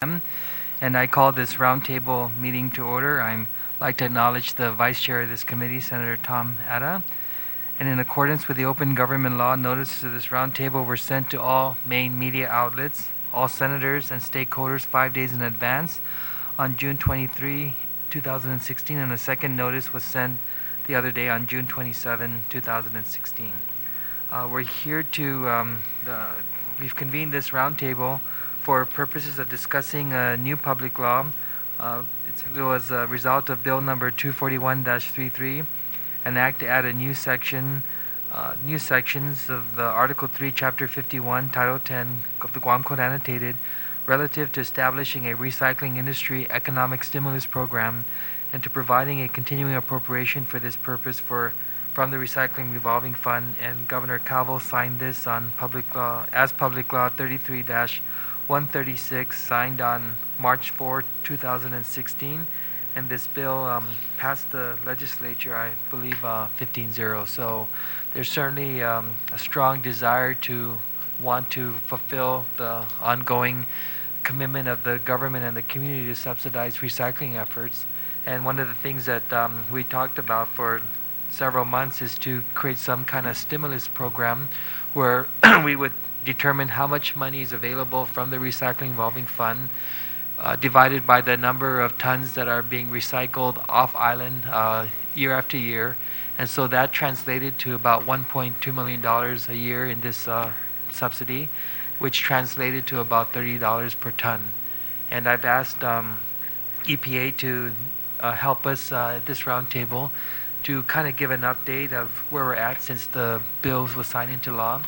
And I call this roundtable meeting to order. I'd like to acknowledge the Vice Chair of this committee, Senator Tom Atta. And in accordance with the open government law, notices of this roundtable were sent to all main media outlets, all senators and stakeholders 5 days in advance on June 23, 2016, and a second notice was sent the other day on June 27, 2016. We're here to, we've convened this roundtable for purposes of discussing a new public law. It was a result of Bill number 241-33, an act to add a new section, new sections of the Article 3, Chapter 51, Title 10 of the Guam Code Annotated, relative to establishing a recycling industry economic stimulus program and to providing a continuing appropriation for this purpose from the Recycling Revolving Fund. And Governor Calvo signed this on Public Law 33-136, signed on March 4, 2016, and this bill passed the legislature, I believe, 15-0. So there's certainly a strong desire to want to fulfill the ongoing commitment of the government and the community to subsidize recycling efforts. And one of the things that we talked about for several months is to create some kind of stimulus program where we would determine how much money is available from the Recycling Revolving Fund divided by the number of tons that are being recycled off island year after year. And so that translated to about $1.2 million a year in this subsidy, which translated to about $30 per ton. And I've asked EPA to help us at this roundtable to kind of give an update of where we're at since the bills was signed into law.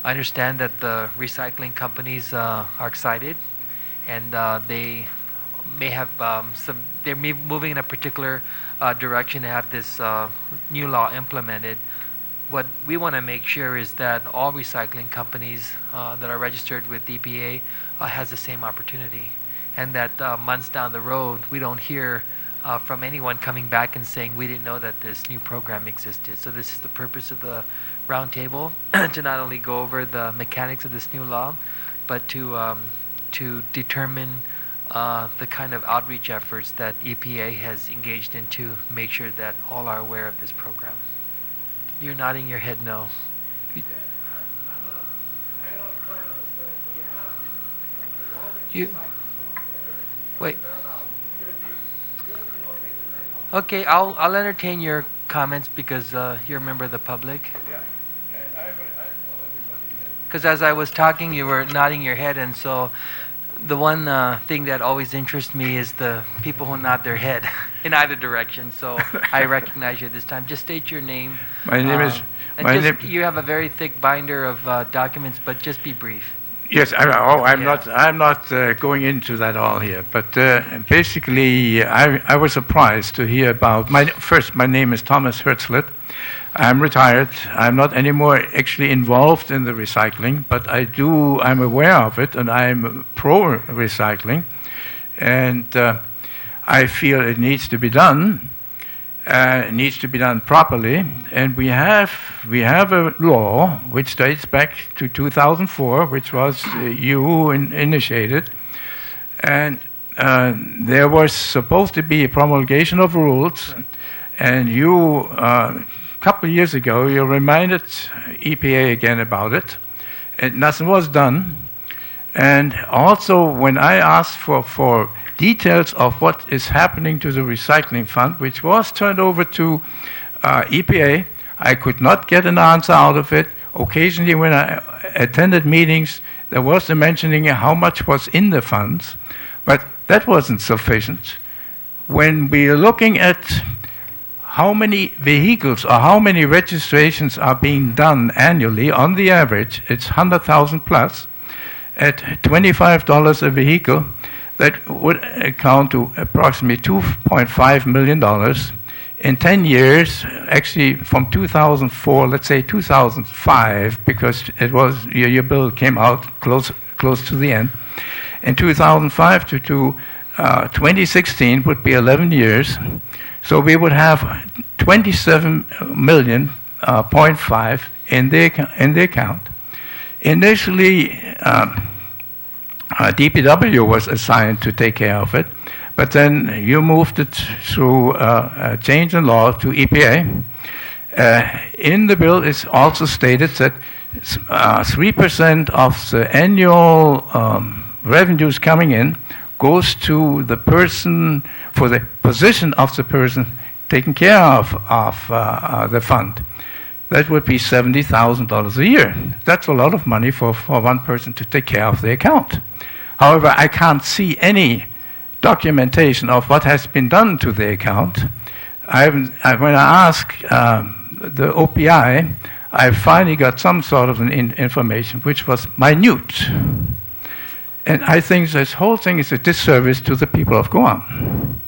I understand that the recycling companies are excited, and they may have they're moving in a particular direction to have this new law implemented. What we want to make sure is that all recycling companies that are registered with EPA has the same opportunity, and that months down the road we don't hear from anyone coming back and saying we didn't know that this new program existed. So this is the purpose of the roundtable, to not only go over the mechanics of this new law, but to determine the kind of outreach efforts that EPA has engaged in to make sure that all are aware of this program. You're nodding your head no. You wait. Okay, I'll entertain your comments because you're a member of the public. Yeah, I told everybody. Because as I was talking, you were nodding your head, and so the one thing that always interests me is the people who nod their head in either direction. So I recognize you this time. Just state your name. My name is. You have a very thick binder of documents, but just be brief. Yes, I'm not going into that all here. But basically, I was surprised to hear about my name is Thomas Hertzlet. I'm retired. I'm not anymore actually involved in the recycling, but I'm aware of it, and I'm pro recycling, and I feel it needs to be done. It needs to be done properly, and we have a law which dates back to 2004, which was you who initiated, and there was supposed to be a promulgation of rules, and you a couple of years ago you reminded EPA again about it, and nothing was done. And also when I asked for details of what is happening to the recycling fund, which was turned over to EPA, I could not get an answer out of it. Occasionally when I attended meetings, there was a mentioning of how much was in the funds, but that wasn't sufficient. When we are looking at how many vehicles or how many registrations are being done annually, on the average, it's 100,000 plus, at $25 a vehicle, that would account to approximately $2.5 million. In 10 years, actually from 2004, let's say 2005, because it was your bill came out close to the end. In 2005 to 2016 would be 11 years. So we would have 27.5 million in the account. Initially, DPW was assigned to take care of it, but then you moved it through a change in law to EPA. In the bill, it's also stated that 3% of the annual revenues coming in goes to the person, for the position of the person taking care of the fund. That would be $70,000 a year. That's a lot of money for one person to take care of the account. However, I can't see any documentation of what has been done to the account. When I asked the OPI, I finally got some sort of information which was minute. And I think this whole thing is a disservice to the people of Guam.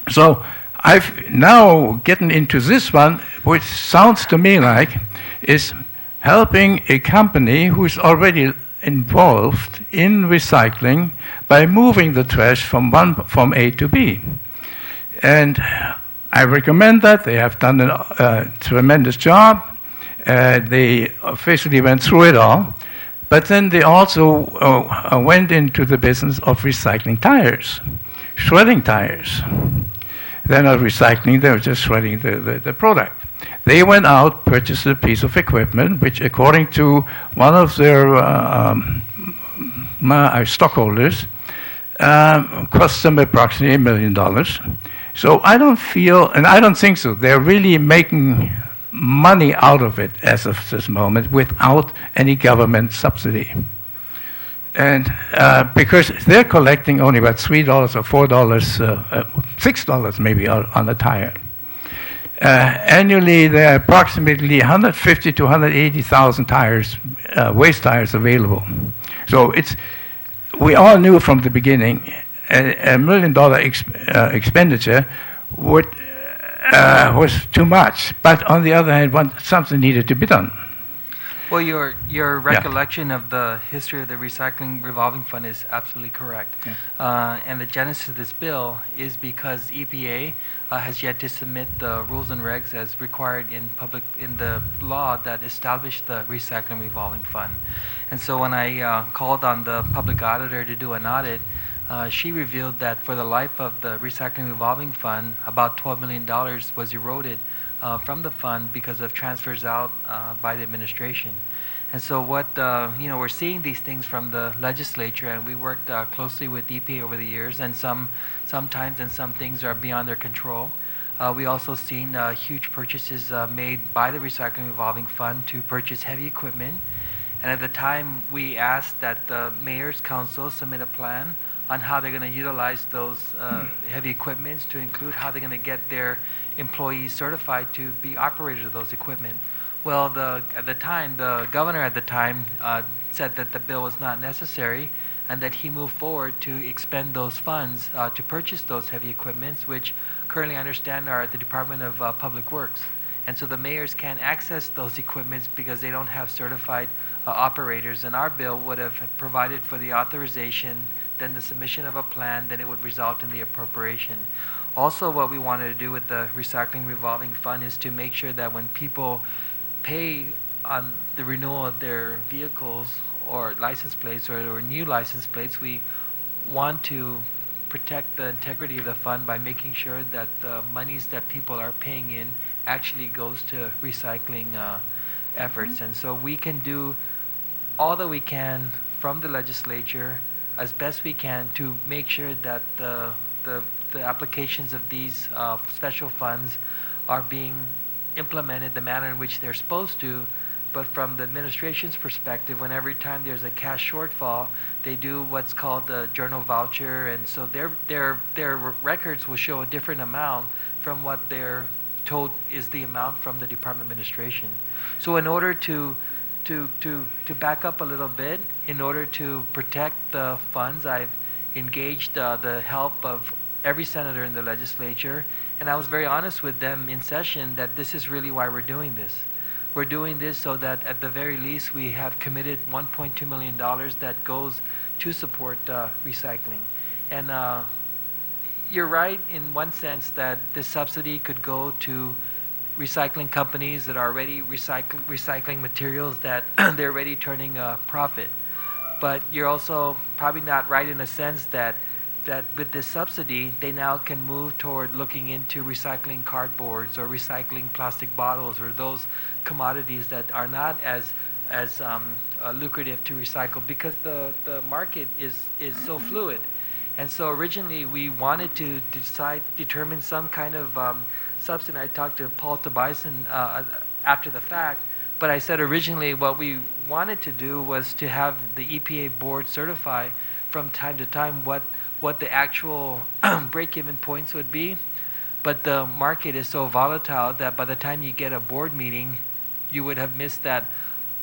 So I've now gotten into this one, which sounds to me like is helping a company who's already involved in recycling by moving the trash from A to B. And I recommend that. They have done a tremendous job. They officially went through it all. But then they also went into the business of recycling tires, shredding tires. They're not recycling, they're just shredding the product. They went out, purchased a piece of equipment, which according to one of their stockholders, cost them approximately $1 million. So I don't feel, and I don't think so, they're really making money out of it as of this moment without any government subsidy. And because they're collecting only about $3 or $4, $6 maybe on a tire. Annually, there are approximately 150 to 180,000 tires, waste tires available. So we all knew from the beginning a $1 million expenditure was too much. But on the other hand, something needed to be done. Well, your recollection of the history of the Recycling Revolving Fund is absolutely correct. Yeah. And the genesis of this bill is because EPA has yet to submit the rules and regs as required in the law that established the Recycling Revolving Fund. And so when I called on the public auditor to do an audit, she revealed that for the life of the Recycling Revolving Fund, about $12 million was eroded from the fund because of transfers out by the administration. And so we're seeing these things from the legislature, and we worked closely with EPA over the years, and sometimes some things are beyond their control. We also seen huge purchases made by the Recycling Revolving Fund to purchase heavy equipment. And at the time, we asked that the Mayor's Council submit a plan on how they're going to utilize those heavy equipments, to include how they're going to get their employees certified to be operators of those equipment. Well, the governor at the time said that the bill was not necessary, and that he moved forward to expend those funds to purchase those heavy equipments, which currently I understand are at the Department of Public Works. And so the mayors can't access those equipments because they don't have certified operators. And our bill would have provided for the authorization, then the submission of a plan, then it would result in the appropriation. Also, what we wanted to do with the Recycling Revolving Fund is to make sure that when people pay on the renewal of their vehicles or license plates or new license plates, we want to protect the integrity of the fund by making sure that the monies that people are paying in actually goes to recycling efforts. And so we can do all that we can from the legislature as best we can to make sure that the applications of these special funds are being implemented the manner in which they're supposed to. But from the administration's perspective, when every time there's a cash shortfall, they do what's called the journal voucher, and so their records will show a different amount from what they're told is the amount from the department administration. So in order to back up a little bit, in order to protect the funds, I've engaged the help of every senator in the legislature, and I was very honest with them in session that this is really why we're doing this. We're doing this so that at the very least we have committed $1.2 million that goes to support recycling. And you're right in one sense that this subsidy could go to recycling companies that are already recycling materials that they're already turning a profit. but you're also probably not right in a sense that with this subsidy, they now can move toward looking into recycling cardboards or recycling plastic bottles or those commodities that are not as lucrative to recycle, because the market is so fluid. And so originally we wanted to determine some kind of subsidy. I talked to Paul Tobiasen after the fact, but I said originally what we wanted to do was to have the EPA board certify from time to time what the actual break-even points would be. But the market is so volatile that by the time you get a board meeting, you would have missed that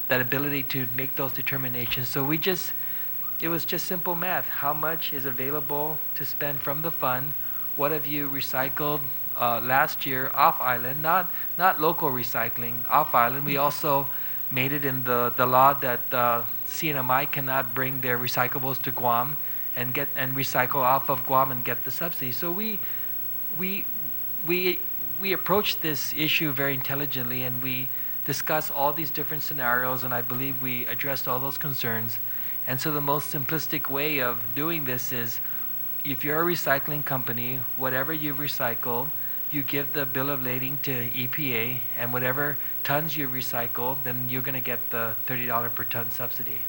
ability to make those determinations. So it was just simple math. How much is available to spend from the fund? What have you recycled last year off island? Not local recycling, off island. We also made it in the law that CNMI cannot bring their recyclables to Guam and recycle off of Guam and get the subsidy. So we approached this issue very intelligently, and we discussed all these different scenarios, and I believe we addressed all those concerns. And so the most simplistic way of doing this is, if you're a recycling company, whatever you've recycled, you give the bill of lading to EPA, and whatever tons you've recycled, then you're going to get the $30 per ton subsidy.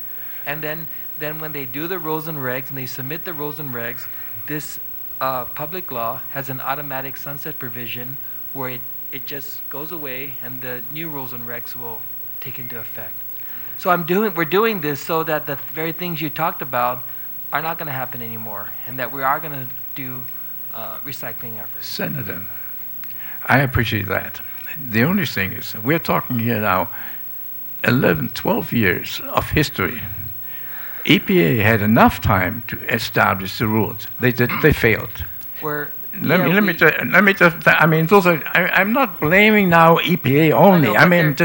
And then when they do the rules and regs and they submit the rules and regs, this public law has an automatic sunset provision where it just goes away and the new rules and regs will take into effect. So we're doing this so that the very things you talked about are not going to happen anymore, and that we are going to do recycling efforts. Senator, I appreciate that. The only thing is, we're talking here now 11, 12 years of history. EPA had enough time to establish the rules. They failed. Let me just. I mean, I'm not blaming now EPA only. I mean,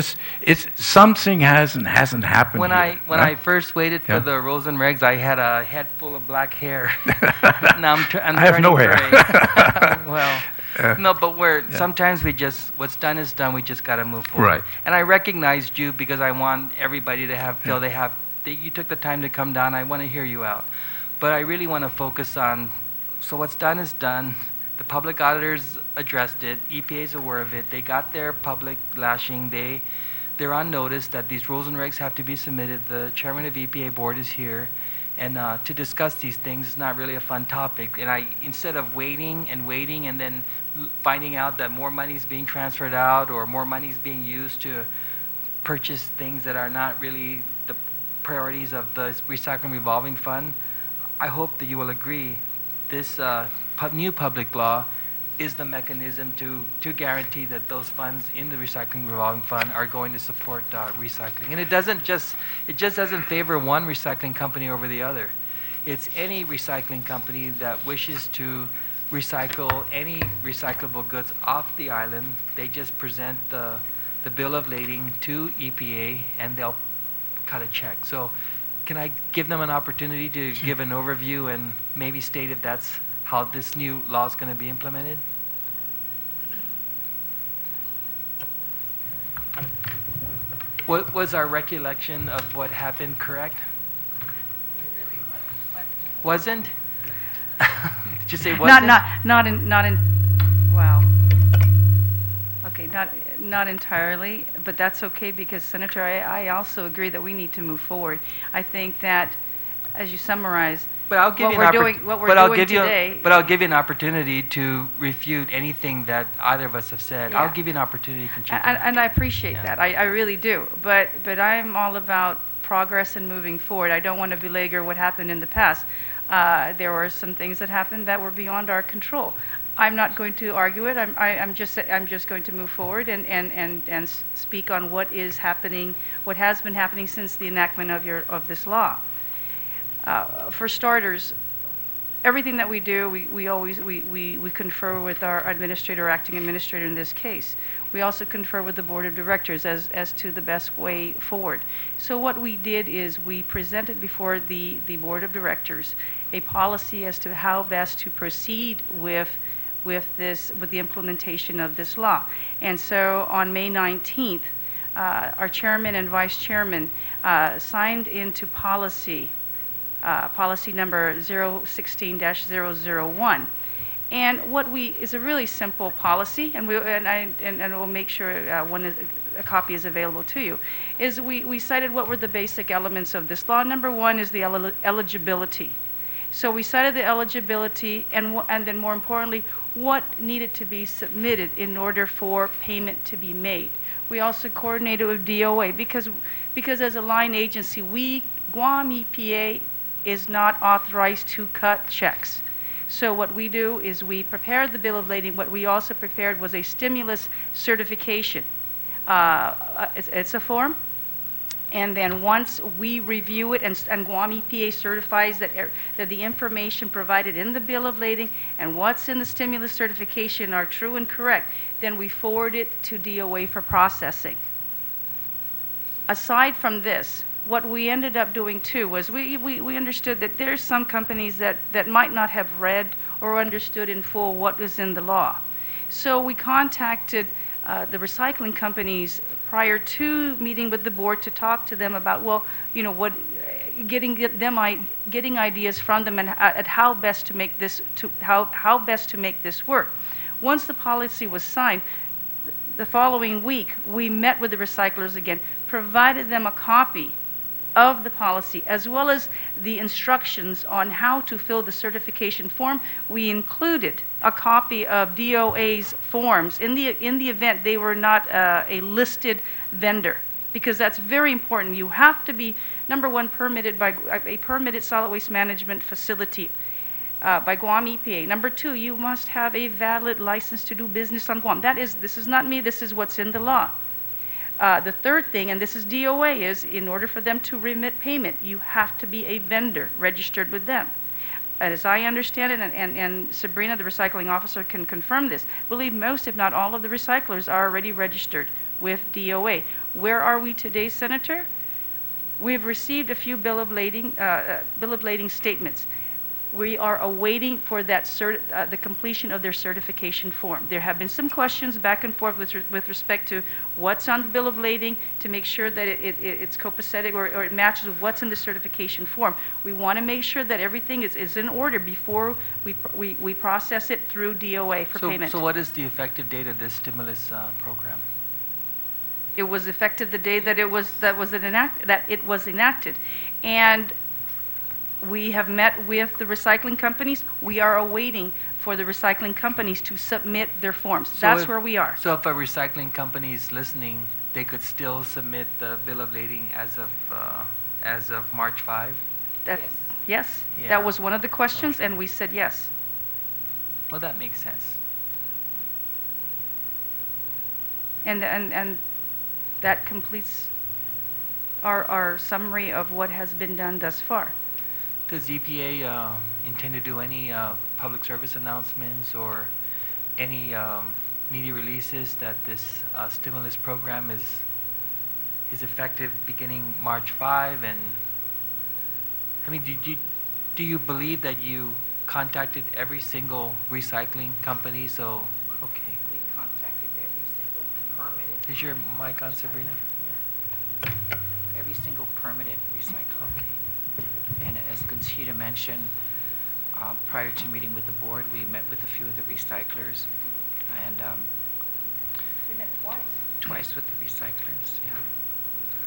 it's something hasn't happened. When I first waited for the rules and regs, I had a head full of black hair. Now I'm I have no hair. Well, no, but sometimes what's done is done. We just got to move forward. Right. And I recognized you because I want everybody to feel you took the time to come down. I want to hear you out. But I really want to focus on, so what's done is done. The public auditors addressed it. EPA is aware of it. They got their public lashing. They're on notice that these rules and regs have to be submitted. The chairman of EPA board is here. And to discuss these things is not really a fun topic. And instead of waiting and then finding out that more money is being transferred out or more money is being used to purchase things that are not really the priorities of the recycling revolving fund, I hope that you will agree this new public law is the mechanism to guarantee that those funds in the recycling revolving fund are going to support recycling. And it just doesn't favor one recycling company over the other. It's any recycling company that wishes to recycle any recyclable goods off the island. They just present the bill of lading to EPA and they'll cut a check. So can I give them an opportunity to give an overview and maybe state if that's how this new law is going to be implemented? What was our recollection of what happened correct? It really wasn't? Did you say wasn't? Not in. Wow. Okay, not entirely, but that's okay because Senator, I also agree that we need to move forward. I think that, as you summarize, but I'll give what you today. But I'll give you an opportunity to refute anything that either of us have said. Yeah. I'll give you an opportunity to contribute. And I appreciate that. I really do. But I'm all about progress and moving forward. I don't want to belabor what happened in the past. There were some things that happened that were beyond our control. I'm not going to argue it. I'm just going to move forward and speak on what is happening, what has been happening since the enactment of this law. For starters, everything that we do, we always confer with our administrator, or acting administrator in this case. We also confer with the board of directors as to the best way forward. So what we did is we presented before the board of directors a policy as to how best to proceed with the implementation of this law. And so on May 19th, our chairman and vice chairman signed into policy policy number 016-001. And what is a really simple policy, and we'll make sure a copy is available to you, is we cited what were the basic elements of this law. Number one is the eligibility. So we cited the eligibility, and then more importantly, what needed to be submitted in order for payment to be made. We also coordinated with DOA because as a line agency, Guam EPA is not authorized to cut checks. So what we do is we prepare the bill of lading. What we also prepared was a stimulus certification. It's a form. And then once we review it and Guam EPA certifies that the information provided in the bill of lading and what's in the stimulus certification are true and correct, then we forward it to DOA for processing. Aside from this, what we ended up doing too was we understood that there's some companies that might not have read or understood in full what was in the law. So we contacted the recycling companies prior to meeting with the board to talk to them about, getting ideas from them and at how best to make this how best to make this work. Once the policy was signed, the following week we met with the recyclers again, provided them a copy of the policy as well as the instructions on how to fill the certification form. We included a copy of DOA's forms in the event they were not a listed vendor, because that's very important. You have to be, number one, permitted by a permitted solid waste management facility by Guam EPA. Number two, you must have a valid license to do business on Guam. This is not me, this is what's in the law. The third thing, and this is DOA, is in order for them to remit payment, you have to be a vendor registered with them. As I understand it, and Sabrina, the recycling officer, can confirm this, I believe most, if not all, of the recyclers are already registered with DOA. Where are we today, Senator? We've received a few bill of lading statements. We are awaiting for that the completion of their certification form. There have been some questions back and forth with respect to what's on the bill of lading to make sure that it's copacetic or it matches with what's in the certification form. We want to make sure that everything is in order before we process it through DOA for payment. So what is the effective date of this stimulus program? It was effective the day that it was enacted, and we have met with the recycling companies. We are awaiting for the recycling companies to submit their forms. That's where we are. So if a recycling company is listening, they could still submit the bill of lading as of March 5? Yes. Yeah. That was one of the questions, Okay. and we said yes. Well, that makes sense. And that completes our summary of what has been done thus far. Does EPA intend to do any public service announcements or any media releases that this stimulus program is effective beginning March 5? And I mean, do you believe that you contacted every single recycling company? So, okay. We contacted every single permitted. Is your mic on, Sabrina? Every single permitted recycler. Okay. And as Conchita mentioned, prior to meeting with the board, we met with a few of the recyclers, and We met twice. twice with the recyclers, yeah.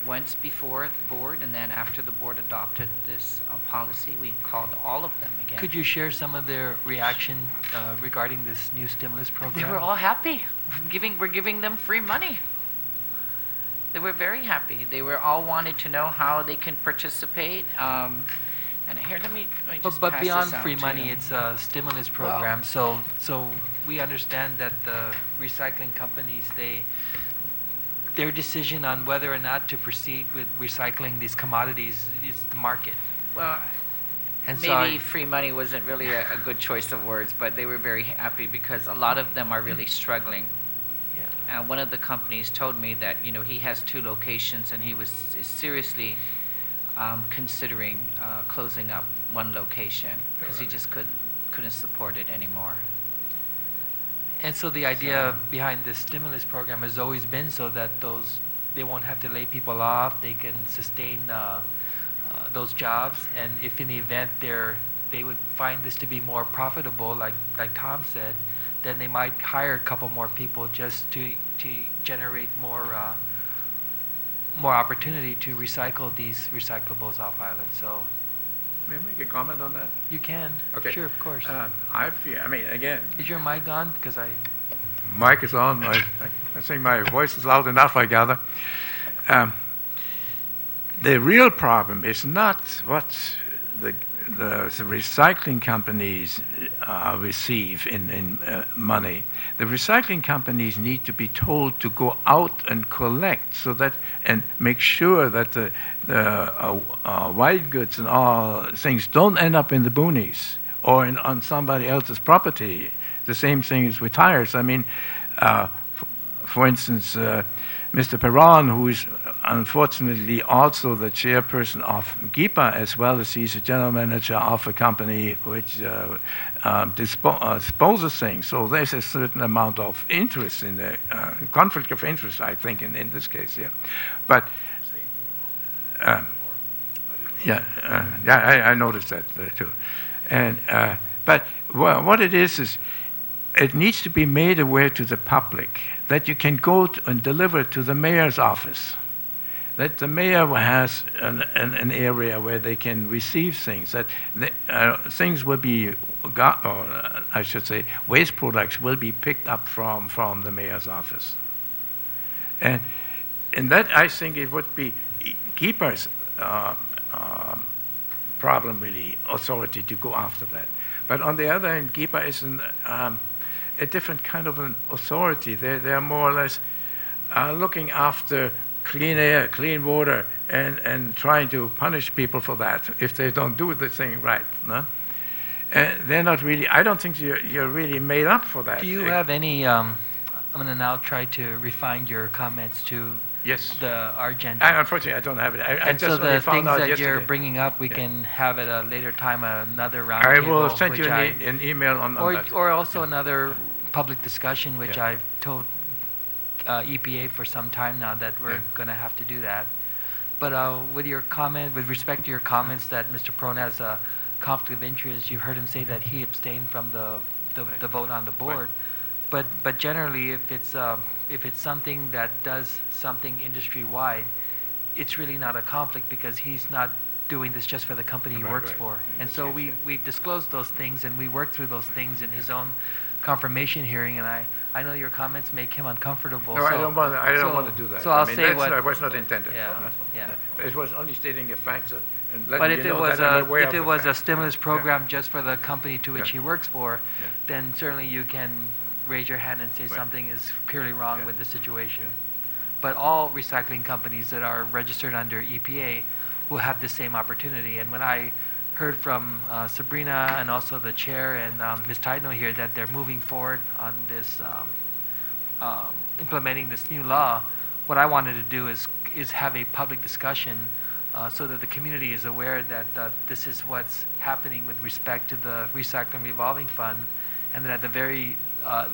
Once before the board, and then after the board adopted this policy, we called all of them again. Could you share some of their reaction regarding this new stimulus They program? were all happy. We're giving them free money. They were very happy. They were all wanted to know how they can participate. And here, let me just But pass beyond this out free to money, you. it's a stimulus program. So we understand that the recycling companies, their decision on whether or not to proceed with recycling these commodities is the market. Well, And so maybe free money wasn't really a good choice of words, but they were very happy because a lot of them are really struggling. yeah. One of the companies told me that he has 2 locations and he was seriously considering closing up one location because he just couldn't support it anymore. And so the idea behind this stimulus program has always been so that they won't have to lay people off. They can sustain those jobs, and if in the event they would find this to be more profitable, like Tom said, then they might hire a couple more people just to generate more opportunity to recycle these recyclables off island. So. May I make a comment on that? You can. Okay. Sure, of course. I mean, again. Is your mic on? Because Mic is on. I think my voice is loud enough, I gather. The real problem is not what the recycling companies receive in money. The recycling companies need to be told to go out and collect and make sure that the white goods and all things don't end up in the boonies or on somebody else's property. The same thing is with tires. I mean, for instance, Mr. Perron, who is unfortunately also the chairperson of GIPA, as well as he's a general manager of a company which disposes things. So there's a certain amount of interest in the conflict of interest, I think, in this case here. But I noticed that too. And but what it is it needs to be made aware to the public that you can go and deliver to the mayor's office, that the mayor has an area where they can receive things, that things will be, or I should say, waste products will be picked up from the mayor's office. And that, I think, it would be GIPA's problem, really, authority to go after that. But on the other hand, GIPA is a different kind of an authority. They're more or less looking after clean air, clean water, and trying to punish people for that if they don't do the thing right. No? They're not really. I don't think you're really made up for that. Do you have any? I'm going to now try to refine your comments to our agenda. Unfortunately, I don't have it. I and just so the things that yesterday. You're bringing up, we can have at a later time another roundtable. I will send you an email on that. Or also another public discussion, which I've told EPA for some time now that we're going to have to do that. But with respect to your comments that Mr. Prone has a conflict of interest, you heard him say that he abstained from the vote on the board. Right. But generally, if it's something that does something industry wide, it's really not a conflict because he's not doing this just for the company he works for. And so we've disclosed those things and we worked through those things in his own confirmation hearing, and I know your comments make him uncomfortable. No, I don't want to do that. So I'll say what it was not intended. Yeah. It was only stating a fact that. But if it was a stimulus program just for the company to which he works for, then certainly you can raise your hand and say something is clearly wrong with the situation. But all recycling companies that are registered under EPA will have the same opportunity. And when I heard from Sabrina and also the chair and Ms. Tidno here that they're moving forward on this, implementing this new law, what I wanted to do is have a public discussion so that the community is aware that this is what's happening with respect to the Recycling Revolving Fund, and that at the very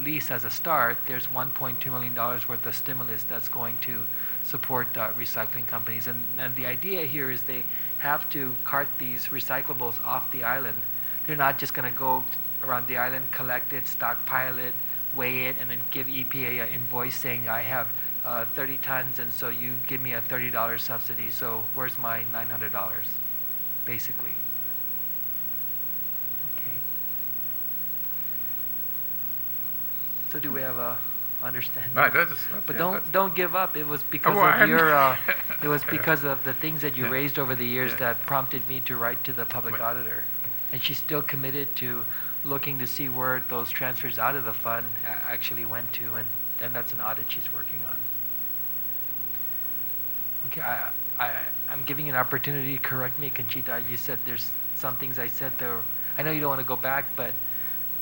least as a start, there's $1.2 million worth of stimulus that's going to support recycling companies. And the idea here is they have to cart these recyclables off the island. They're not just going to go around the island, collect it, stockpile it, weigh it, and then give EPA an invoice saying I have 30 tons, and so you give me a $30 subsidy. So where's my $900, basically? Okay. So do we have a understanding? Right, but don't give up. It was because of your it was because of the things that you raised over the years that prompted me to write to the public auditor, and she's still committed to looking to see where those transfers out of the fund actually went to, and that's an audit she's working on. Okay, I'm giving you an opportunity to correct me, Conchita. You said there's some things I said there. I know you don't want to go back, but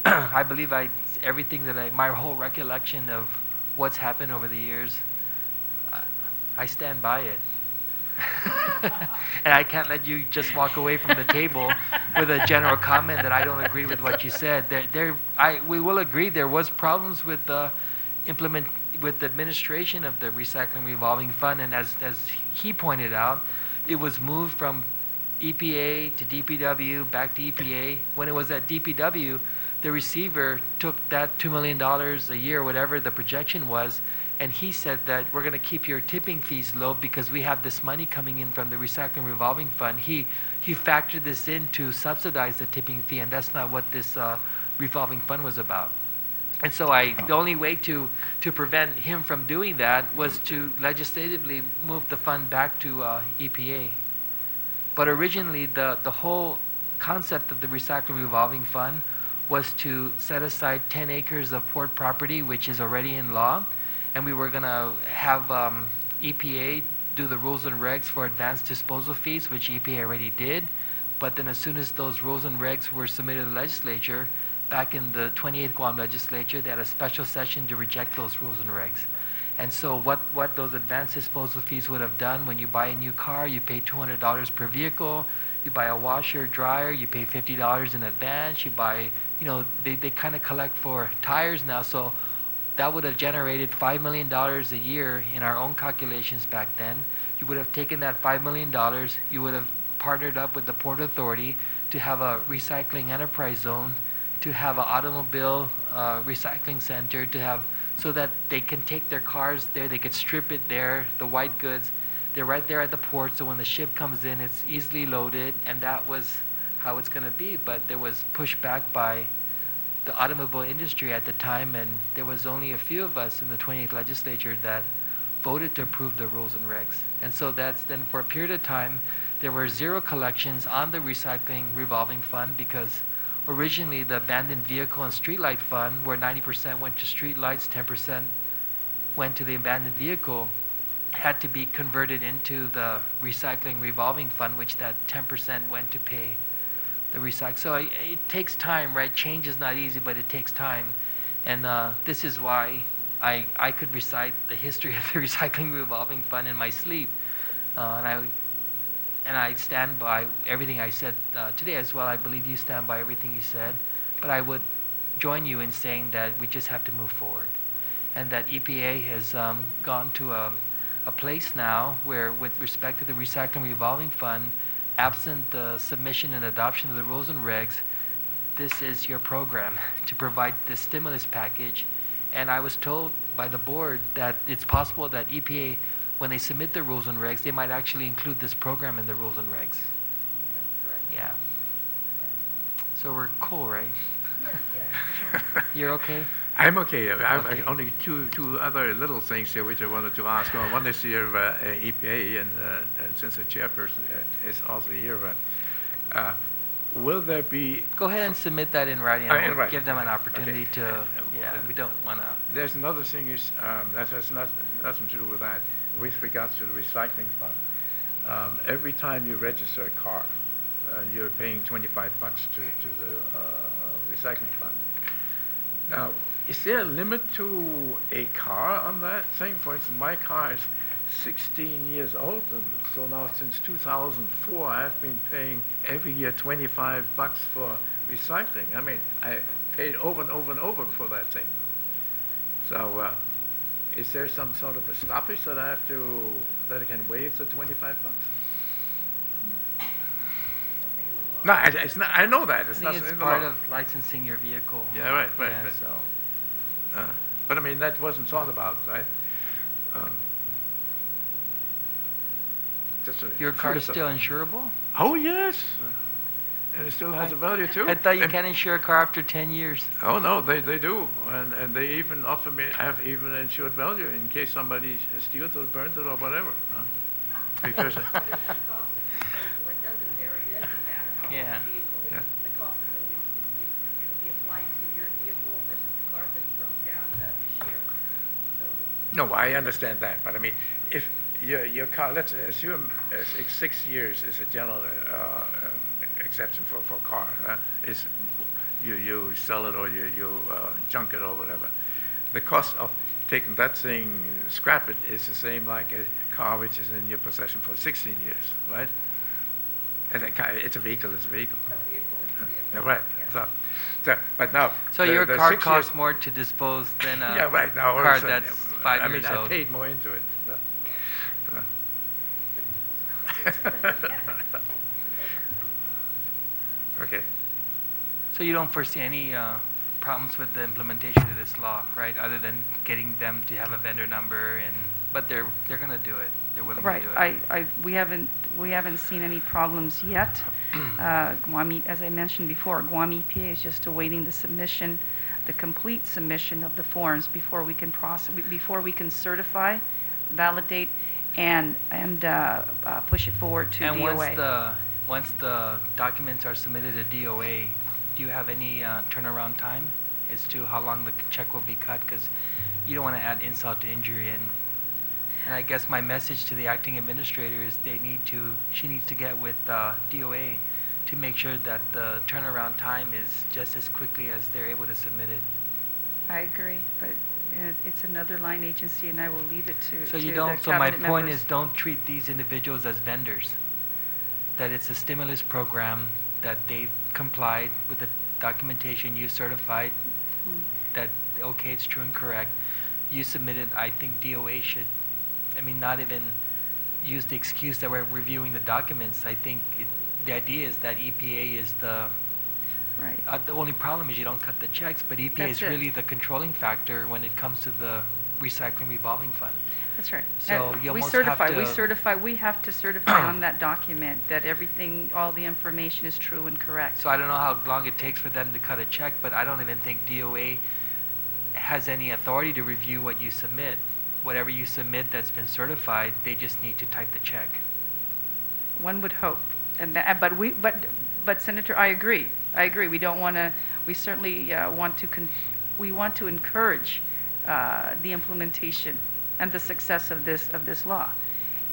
I believe everything that my whole recollection of what's happened over the years, I stand by it. And I can't let you just walk away from the table with a general comment that I don't agree with what you said. We will agree there was problems with the administration of the Recycling Revolving Fund, and as he pointed out, it was moved from EPA to DPW, back to EPA. When it was at DPW, the receiver took that $2 million a year, whatever the projection was, and he said that we're going to keep your tipping fees low because we have this money coming in from the recycling revolving fund. He factored this in to subsidize the tipping fee, and that's not what this revolving fund was about. And so the only way to prevent him from doing that was to legislatively move the fund back to EPA. But originally, the whole concept of the recycling revolving fund was to set aside 10 acres of port property, which is already in law, and we were going to have EPA do the rules and regs for advanced disposal fees, which EPA already did. But then as soon as those rules and regs were submitted to the legislature, back in the 28th Guam legislature, they had a special session to reject those rules and regs. And so what those advanced disposal fees would have done, when you buy a new car, you pay $200 per vehicle. You buy a washer, dryer, you pay $50 in advance. You buy, they kind of collect for tires now. So that would have generated $5 million a year in our own calculations back then. You would have taken that $5 million, you would have partnered up with the Port Authority to have a recycling enterprise zone, to have an automobile recycling center, so that they can take their cars there, they could strip it there, the white goods. They're right there at the port, so when the ship comes in, it's easily loaded, and that was how it's going to be. But there was pushback by the automobile industry at the time, and there was only a few of us in the 28th legislature that voted to approve the rules and regs. And so that's then for a period of time, there were zero collections on the recycling revolving fund, because originally the abandoned vehicle and streetlight fund, where 90% went to streetlights, 10% went to the abandoned vehicle, had to be converted into the recycling revolving fund, which that 10% went to pay the recycle. So it takes time, right? Change is not easy, but it takes time. And this is why I could recite the history of the recycling revolving fund in my sleep. And I stand by everything I said today as well. I believe you stand by everything you said. But I would join you in saying that we just have to move forward. And that EPA has gone to a place now where, with respect to the recycling revolving fund, absent the submission and adoption of the rules and regs, this is your program to provide the stimulus package. And I was told by the board that it's possible that EPA, when they submit the rules and regs, they might actually include this program in the rules and regs. That's correct. Yeah. So we're cool, right? Yes, yes. You're okay? I'm okay. I have Okay. only two other little things here which I wanted to ask. Well, one is here EPA, and since the chairperson is also here, will there be... Go ahead and submit that in writing. In And we'll writing. give them an Okay. opportunity to... Yeah, we don't want to... There's another thing is that has nothing to do with that. With regards to the recycling fund, every time you register a car, you're paying $25 to the recycling fund. Now, is there a limit to a car on that thing? For instance, my car is 16 years old, and so now since 2004, I've been paying every year $25 for recycling. I mean, I paid over and over and over for that thing. So, is there some sort of a stoppage that I can waive the $25? No, it's not. I know that. I It's think not it's in the part law. of licensing your vehicle. Yeah, right. Yeah, right. so... But I mean, that wasn't thought about, right? Your car is still insurable? Oh, yes. And it still has a value, too. I thought you And- can't insure a car after 10 years. Oh, no, they do. And they even offer me, I have even insured value in case somebody steals or burns it or whatever. Because, But it's the cost of disposal. It doesn't vary. It doesn't matter how old Yeah. the vehicle is. Yeah. The cost is always, it'll be applied to your vehicle versus the car that broke down this year. So no, I understand that. But I mean, if your car, let's assume 6 years is a general exception for a car. Is you sell it or you junk it or whatever. The cost of taking that thing, scrap it, is the same like a car which is in your possession for 16 years, right? And it's a vehicle, it's a vehicle. a vehicle is a Yeah, vehicle. right. Yes. So, but now... So the- your the car 6 costs years- more to dispose than a yeah, right. Now, all of a car sudden, that's 5 I mean, years I old. paid more into it. Okay. So you don't foresee any problems with the implementation of this law, right? Other than getting them to have a vendor number, but they're going to do it. They're willing Right. to do it. We haven't seen any problems yet. Guam, as I mentioned before, Guam EPA is just awaiting the submission, the complete submission of the forms before we can certify, validate, and push it forward to And DOA. once the documents are submitted to DOA, do you have any turnaround time as to how long the check will be cut? Because you don't want to add insult to injury. And I guess my message to the acting administrator is she needs to get with DOA to make sure that the turnaround time is just as quickly as they're able to submit it. I agree, but it's another line agency, and I will leave it to So to you the don't. So my cabinet point members. is, don't treat these individuals as vendors. That it's a stimulus program, that they complied with the documentation, you certified that okay, it's true and correct. You submitted. I think DOA should, not even use the excuse that we're reviewing the documents. I think the idea is that EPA is the Right. the only problem is you don't cut the checks, but EPA That's is it. really the controlling factor when it comes to the recycling revolving fund. That's right. So And you we almost certify. have to- We have to certify on that document that all the information is true and correct. So I don't know how long it takes for them to cut a check, but I don't even think DOA has any authority to review what you submit. Whatever you submit that's been certified, they just need to type the check. One would hope, but Senator, I agree. We don't want to. We certainly we want to encourage the implementation and the success of this law,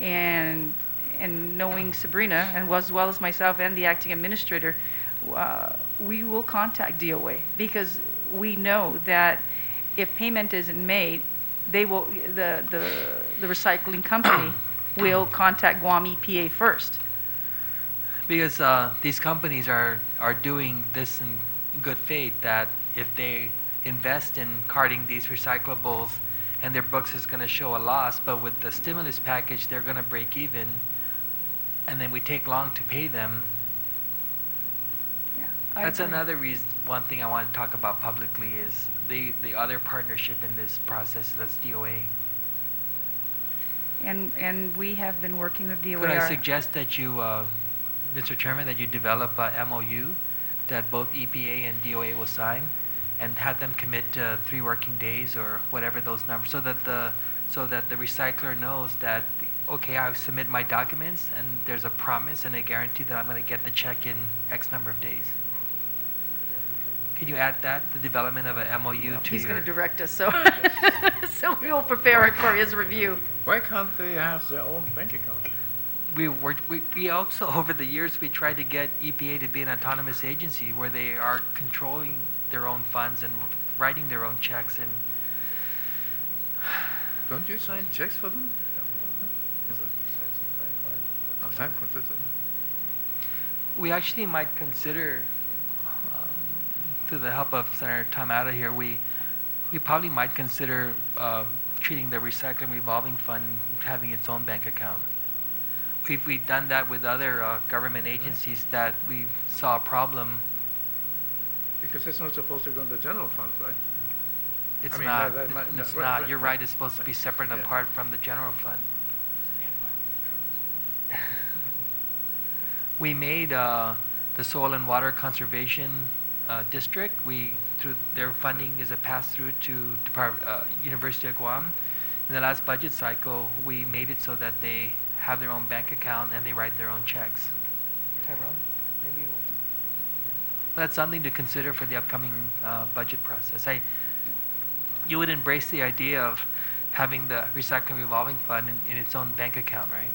and knowing Sabrina and as well as myself and the acting administrator, we will contact DOA because we know that if payment isn't made, they will the recycling company will contact Guam EPA first. Because these companies are doing this in good faith, that if they invest in carting these recyclables and their books is going to show a loss, but with the stimulus package they're going to break even, and then we take long to pay them. Yeah, That's agree. another reason. One thing I want to talk about publicly is the other partnership in this process, that's DOA. And we have been working with DOA. Could I suggest that you, Mr. Chairman, that you develop a MOU that both EPA and DOA will sign, and have them commit to 3 working days or whatever those numbers, so that the recycler knows that okay, I submit my documents and there's a promise and a guarantee that I'm going to get the check in X number of days. Can you add that, the development of a MOU to He's your... going to direct us, so so we will prepare it for his review. Why can't they have their own bank account? We also, over the years, we tried to get EPA to be an autonomous agency where they are controlling their own funds and writing their own checks. And Don't you sign checks for them? we actually might consider, through the help of Senator Tamata here, we probably might consider treating the recycling revolving fund having its own bank account. We've done that with other government agencies that we saw a problem. Because it's not supposed to go in the general fund, right? It's I mean, not. it's It's not. You're right. It's supposed to be separate and Yeah. apart from the general fund. We made the Soil and Water Conservation District. Through their funding is a pass-through to University of Guam. In the last budget cycle, we made it so that they have their own bank account and they write their own checks. Tyrone, maybe we'll... Well, that's something to consider for the upcoming budget process. You would embrace the idea of having the recycling revolving fund in its own bank account, right?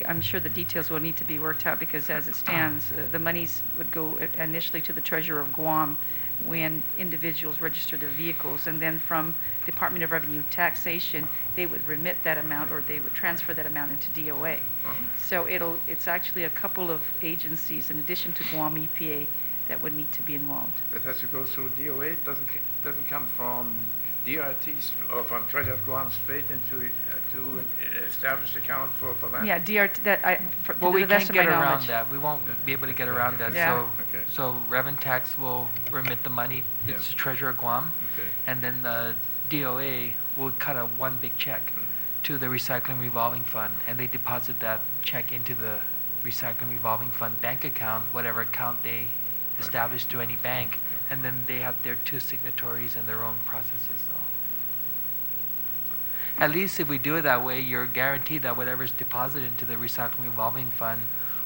I'm sure the details will need to be worked out because as it stands, the monies would go initially to the Treasurer of Guam when individuals register their vehicles, and then from Department of Revenue Taxation, they would remit that amount or they would transfer that amount into DOA. So it's actually a couple of agencies in addition to Guam EPA that would need to be involved. It has to go through DOA. It doesn't come from DRTs from Treasury of Guam straight into to establish account for that? Yeah, DRT, Well, to we the best can't of my get around knowledge. that. We won't be able to get around that. Yeah. Okay. So Revenue Tax will remit the money. Yeah. It's Treasurer of Guam. Okay. And then the DOA will cut a one big check to the Recycling Revolving Fund, and they deposit that check into the Recycling Revolving Fund bank account, whatever account they establish to any bank, and then they have their two signatories and their own processes. So at least if we do it that way, you're guaranteed that whatever's deposited into the Recycling Revolving Fund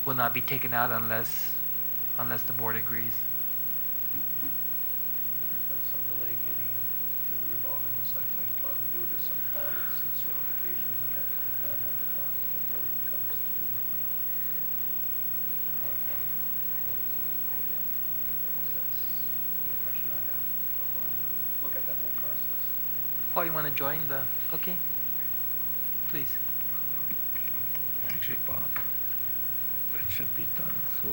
will not be taken out unless the board agrees. There's some delay getting to the revolving recycling fund due to some audits and certifications and that can be done at times before it comes to our fund. That's the impression I have. But we'll have to look at that whole process. Paul, you want to join the? Okay. Please. Actually, Bob, that should be done so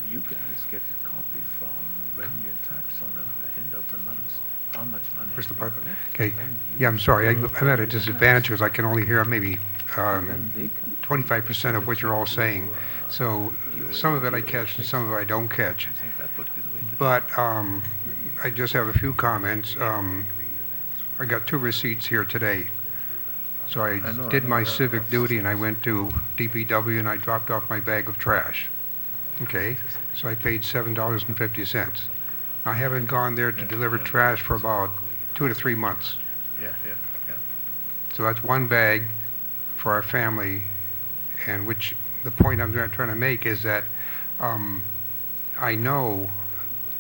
you guys get a copy from Revenue Tax on the end of the month. How much money? Where's the you button? collect, Okay. then you Yeah, I'm sorry. go I'm at a disadvantage because I can only hear maybe then they can- 25% of what you're all saying. So some of it I catch and some of it I don't catch. I think that would be the way to do it. But I just have a few comments. I got 2 receipts here today. So I did my civic duty and I went to DPW and I dropped off my bag of trash. Okay, so I paid $7.50. I haven't gone there to deliver trash for about 2 to 3 months. Yeah. So that's one bag for our family, and which the point I'm trying to make is that I know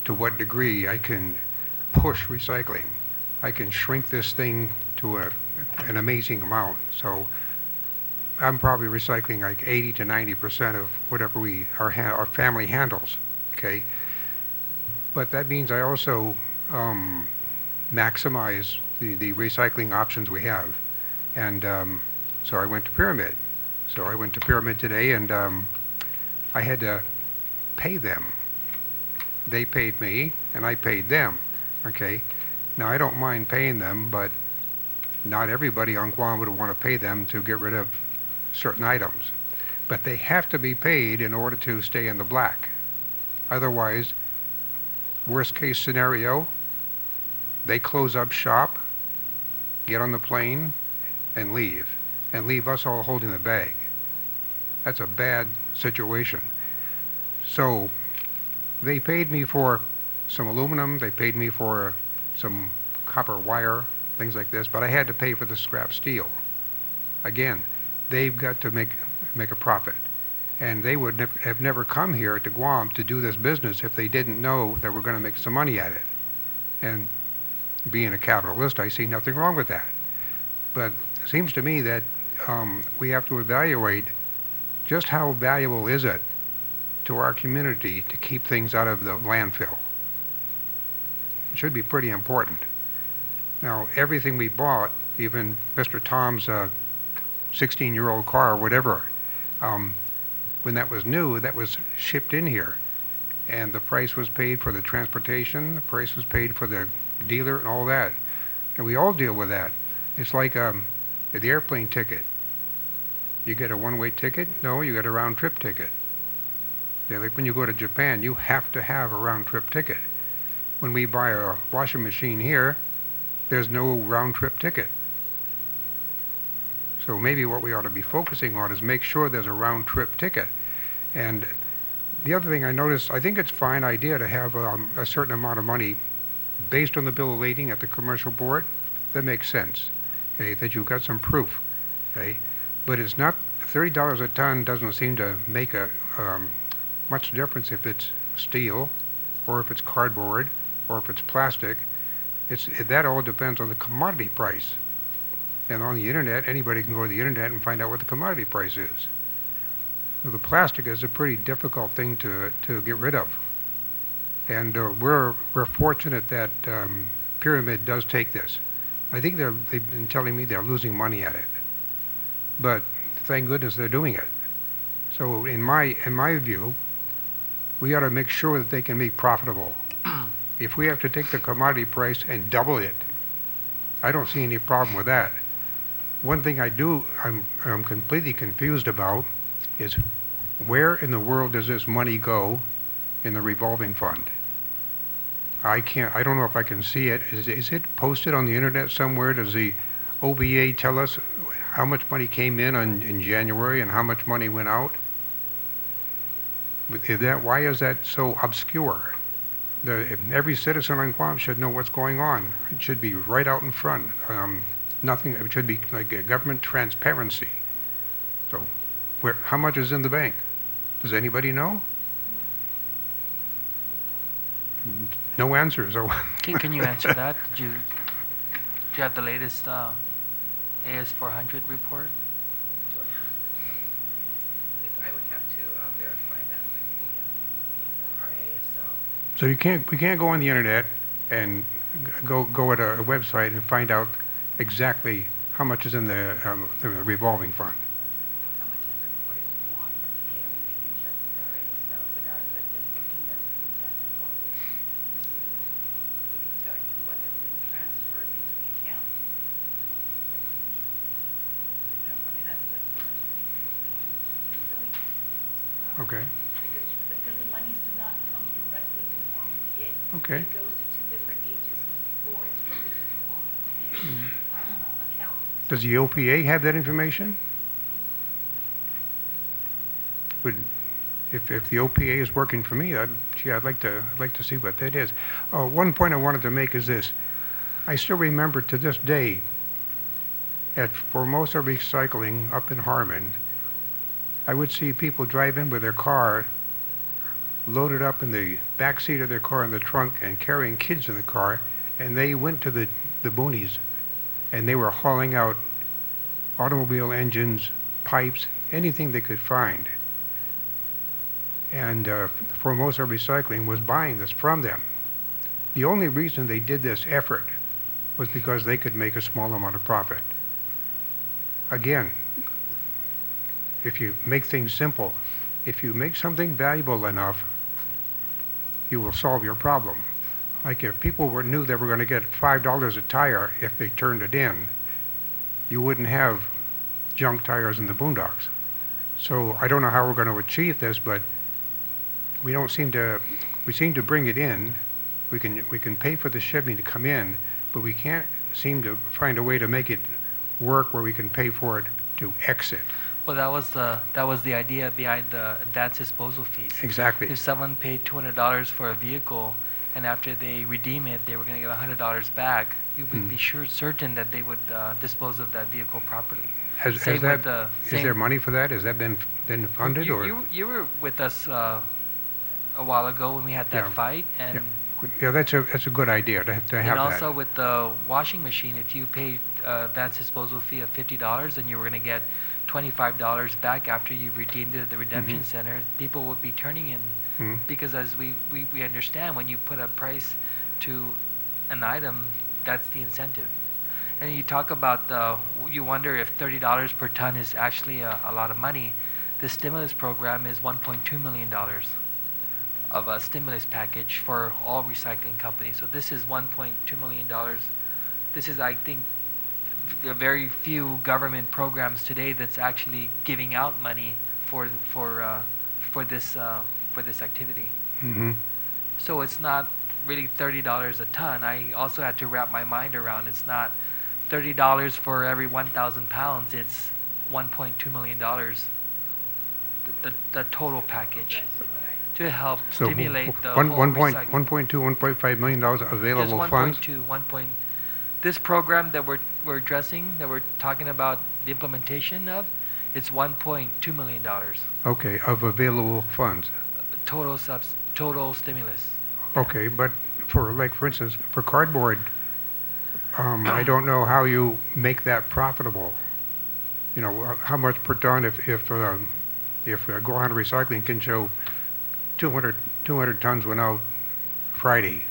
to what degree I can push recycling. I can shrink this thing to an amazing amount. So I'm probably recycling like 80 to 90% of whatever our family handles. Okay, but that means I also maximize the recycling options we have, and so I went to Pyramid. So I went to Pyramid today, and I had to pay them. They paid me, and I paid them. Okay, now I don't mind paying them, but not everybody on Guam would want to pay them to get rid of certain items. But they have to be paid in order to stay in the black. Otherwise, worst case scenario, they close up shop, get on the plane, and leave us all holding the bag. That's a bad situation. So they paid me for some aluminum, they paid me for some copper wire, things like this, but I had to pay for the scrap steel. Again, they've got to make a profit. And they would have never come here to Guam to do this business if they didn't know that we're going to make some money at it. And being a capitalist, I see nothing wrong with that. But it seems to me that we have to evaluate just how valuable is it to our community to keep things out of the landfill. It should be pretty important. Now, everything we bought, even Mr. Tom's 16-year-old car or whatever, when that was new, that was shipped in here. And the price was paid for the transportation, the price was paid for the dealer and all that. And we all deal with that. It's like the airplane ticket. You get a one-way ticket? No, you get a round-trip ticket. Yeah, like when you go to Japan, you have to have a round-trip ticket. When we buy a washing machine here, there's no round-trip ticket. So maybe what we ought to be focusing on is make sure there's a round-trip ticket. And the other thing I noticed, I think it's a fine idea to have a certain amount of money based on the bill of lading at the commercial board. That makes sense, okay, that you've got some proof, okay? But it's not, $30 a ton doesn't seem to make a much difference if it's steel or if it's cardboard or if it's plastic. That all depends on the commodity price. And on the internet, anybody can go to the internet and find out what the commodity price is. So the plastic is a pretty difficult thing to get rid of. And we're fortunate that Pyramid does take this. I think they've been telling me they're losing money at it. But thank goodness they're doing it. So in my view, we ought to make sure that they can be profitable. If we have to take the commodity price and double it I don't see any problem with that. One thing I'm completely confused about is where in the world does this money go in the revolving fund? I don't know if I can see it. Is it posted on the internet somewhere? Does the OBA tell us how much money came in January and how much money went out? Why is that so obscure? Every citizen on Guam should know what's going on. It should be right out in front. Nothing. It should be like a government transparency. So, how much is in the bank? Does anybody know? No answers. So Can you answer that? Do you have the latest AS 400 report? I would have to verify that with our ASL. So we can't go on the internet and go at a website and find out exactly how much is in the revolving fund. How much is reported to Guam PM? We can check with our ASL, but that doesn't mean that's exactly what was received. We can tell you what has been transferred into the account. You know, I mean, that's the much as we can tell you. Okay. Because the monies do not come directly to Guam EPA. Okay. It goes to two different agencies before it's loaded into Guam EPA account. Does the OPA have that information? If the OPA is working for me, I'd like to see what that is. One point I wanted to make is this: I still remember to this day at Formosa Recycling up in Harmon, I would see people drive in with their car loaded up in the back seat of their car in the trunk and carrying kids in the car, and they went to the boonies and they were hauling out automobile engines, pipes, anything they could find. And Formosa Recycling was buying this from them. The only reason they did this effort was because they could make a small amount of profit. Again, if you make things simple, if you make something valuable enough, you will solve your problem. Like if people knew they were going to get $5 a tire if they turned it in, you wouldn't have junk tires in the boondocks. So I don't know how we're going to achieve this, but we seem to bring it in. We can pay for the shipping to come in, but we can't seem to find a way to make it work where we can pay for it to exit. Well, that was the idea behind the advanced disposal fees. Exactly. If someone paid $200 for a vehicle, and after they redeem it, they were going to get $100 back, you would be certain that they would dispose of that vehicle properly. Is there money for that? Has that been funded? You were with us a while ago when we had that fight, and yeah, that's a good idea to have and that. also with the washing machine, if you paid advanced disposal fee of $50, then you were going to get $25 back after you've redeemed it at the redemption center. People would be turning in because, as we understand, when you put a price to an item, that's the incentive. And you talk about you wonder if $30 per ton is actually a lot of money. The stimulus program is $1.2 million of a stimulus package for all recycling companies. So this is $1.2 million. This is, I think, the very few government programs today that's actually giving out money for this activity. So it's not really $30 a ton. I also had to wrap my mind around it's not $30 for every 1,000 pounds. It's $1.2 million. The total package to help stimulate the whole recycling. $1.5 million available Just funds. 1.2. This program that we're addressing, that we're talking about the implementation of, it's $1.2 million. Okay, of available funds. Total stimulus. Okay, but for instance, for cardboard, I don't know how you make that profitable. You know, how much per ton if Gohan Recycling can show 200 tons went out Friday.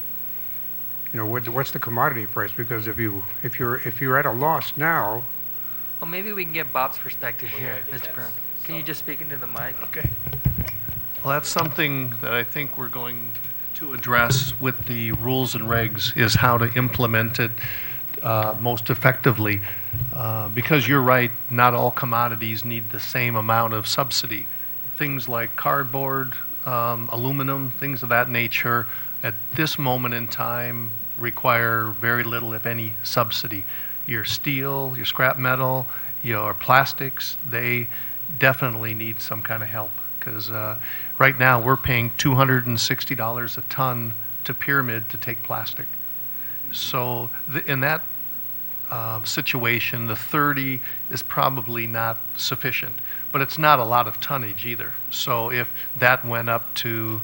You know, what's the commodity price? Because if you're at a loss now. Well, maybe we can get Bob's perspective here, Mr. Brown. Can you just speak into the mic? Okay. Well, that's something that I think we're going to address with the rules and regs, is how to implement it most effectively. Because you're right, not all commodities need the same amount of subsidy. Things like cardboard, aluminum, things of that nature, at this moment in time require very little, if any, subsidy. Your steel, your scrap metal, your plastics, they definitely need some kind of help. Because right now we're paying $260 a ton to Pyramid to take plastic. So in that situation, the 30 is probably not sufficient, but it's not a lot of tonnage either. So if that went up to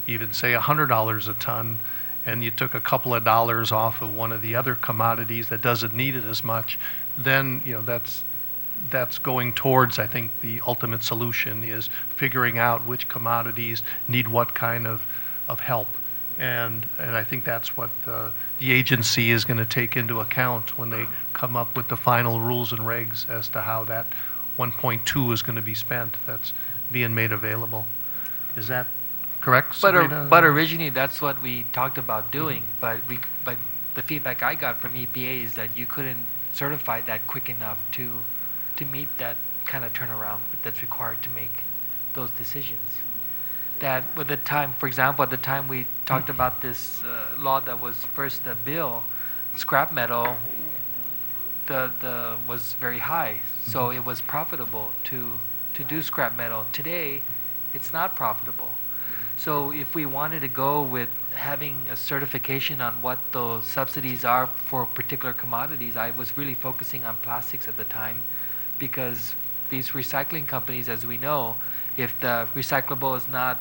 even say $100 a ton, and you took a couple of dollars off of one of the other commodities that doesn't need it as much, then that's going towards, I think, the ultimate solution is figuring out which commodities need what kind of help. And I think that's what the agency is going to take into account when they come up with the final rules and regs as to how that 1.2 is going to be spent that's being made available. Is that correct, Sabrina? But originally that's what we talked about doing. But the feedback I got from EPA is that you couldn't certify that quick enough to meet that kind of turnaround that's required to make those decisions. That with the time, for example, at the time we talked about this law that was first a bill, scrap metal, the was very high, so it was profitable to do scrap metal. Today, it's not profitable. So if we wanted to go with having a certification on what those subsidies are for particular commodities, I was really focusing on plastics at the time, because these recycling companies, as we know, if the recyclable is not,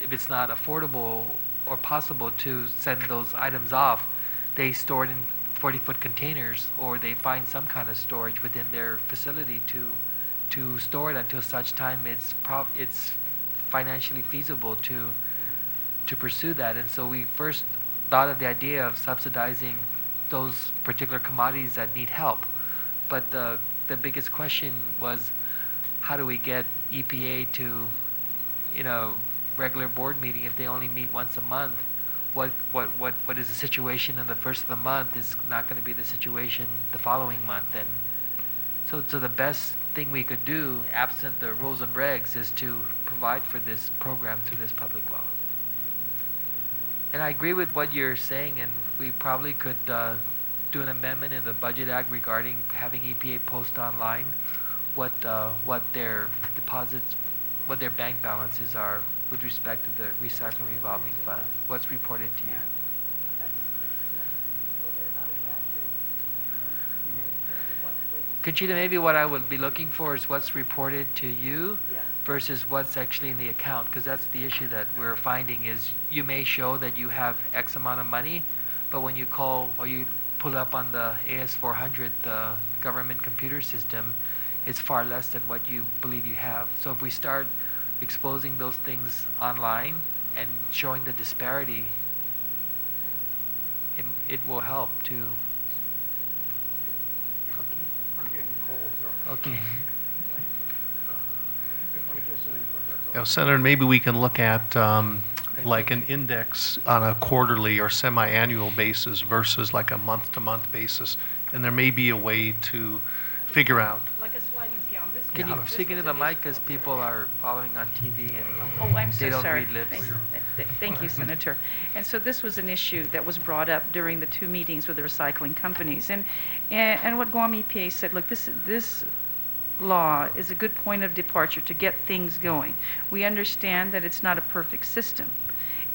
if it's not affordable or possible to send those items off, they store it in 40-foot containers, or they find some kind of storage within their facility to store it until such time it's financially feasible to pursue that. And so we first thought of the idea of subsidizing those particular commodities that need help. But the biggest question was, how do we get EPA to, in a regular board meeting, if they only meet once a month, what is the situation in the first of the month is not going to be the situation the following month. And so the best thing we could do, absent the rules and regs, is to provide for this program through this public law. And I agree with what you're saying, and we probably could do an amendment in the Budget Act regarding having EPA post online what their deposits, what their bank balances are with respect to the recycling revolving fund, what's reported to you. Conchita, maybe what I would be looking for is what's reported to you versus what's actually in the account, because that's the issue that we're finding is you may show that you have X amount of money, but when you call or you pull up on the AS400, the government computer system, it's far less than what you believe you have. So if we start exposing those things online and showing the disparity, it will help to. Okay. Senator, maybe we can look at like an index on a quarterly or semi-annual basis versus like a month-to-month basis, and there may be a way to figure out. Like a sliding scale. Can you speak into the mic, because people are following on TV and I'm so they don't sorry. read lips. Thank you, Senator. And so this was an issue that was brought up during the 2 meetings with the recycling companies. And what Guam EPA said, look, this law is a good point of departure to get things going. We understand that it's not a perfect system,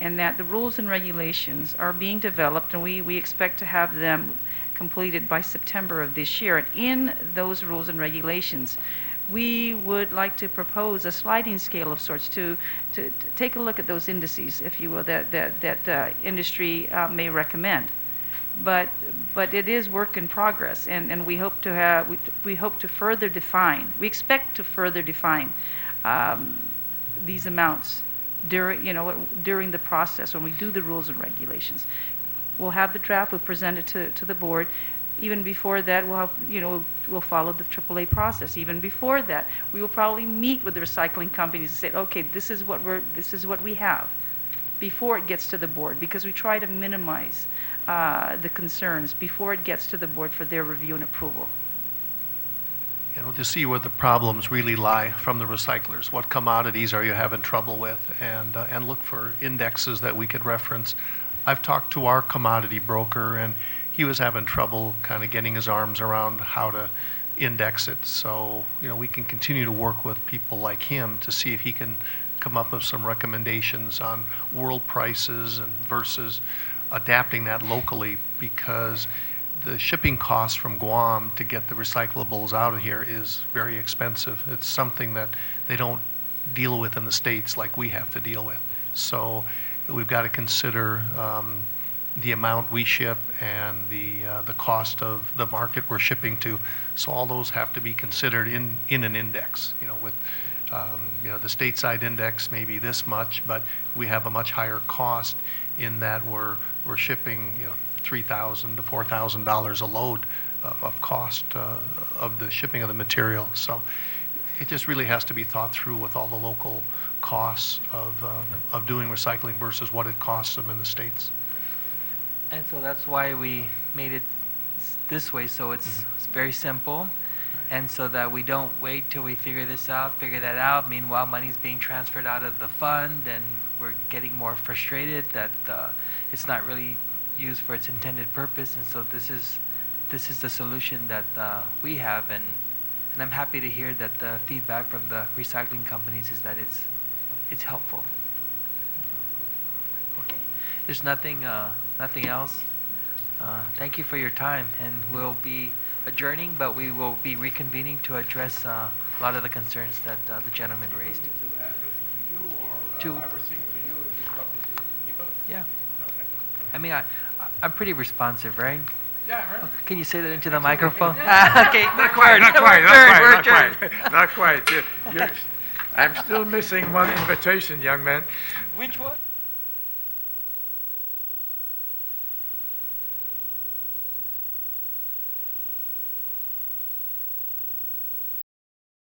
and that the rules and regulations are being developed, and we expect to have them completed by September of this year. And in those rules and regulations, we would like to propose a sliding scale of sorts to take a look at those indices, if you will, that industry may recommend. But it is work in progress, and we hope to further define. We expect to further define these amounts during the process when we do the rules and regulations. We'll have the draft. We'll present it to the board. Even before that, we'll follow the AAA process. Even before that, we will probably meet with the recycling companies and say, okay, this is what we have. before it gets to the board, because we try to minimize the concerns before it gets to the board for their review and approval. To see where the problems really lie from the recyclers. What commodities are you having trouble with? And look for indexes that we could reference. I've talked to our commodity broker, and he was having trouble kind of getting his arms around how to index it. So, we can continue to work with people like him to see if he can come up with some recommendations on world prices and versus adapting that locally, because the shipping costs from Guam to get the recyclables out of here is very expensive. It's something that they don't deal with in the States like we have to deal with. So we've got to consider the amount we ship and the cost of the market we're shipping to. So all those have to be considered in an index. With the stateside index may be this much, but we have a much higher cost in that we're shipping $3,000 to $4,000 a load of cost of the shipping of the material. So it just really has to be thought through with all the local costs of doing recycling versus what it costs them in the States. And so that's why we made it this way, so it's very simple, and so that we don't wait till we figure that out. Meanwhile, money's being transferred out of the fund, and we're getting more frustrated that it's not really used for its intended purpose. And so this is the solution that we have, and I'm happy to hear that the feedback from the recycling companies is that it's helpful. Okay. There's nothing else. Thank you for your time, and we'll be adjourning, but we will be reconvening to address a lot of the concerns that the gentleman raised. Yeah. I mean, I'm pretty responsive, right? Yeah, right. Can you say that into the microphone? Okay, Not quite. I'm still missing one invitation, young man. Which one?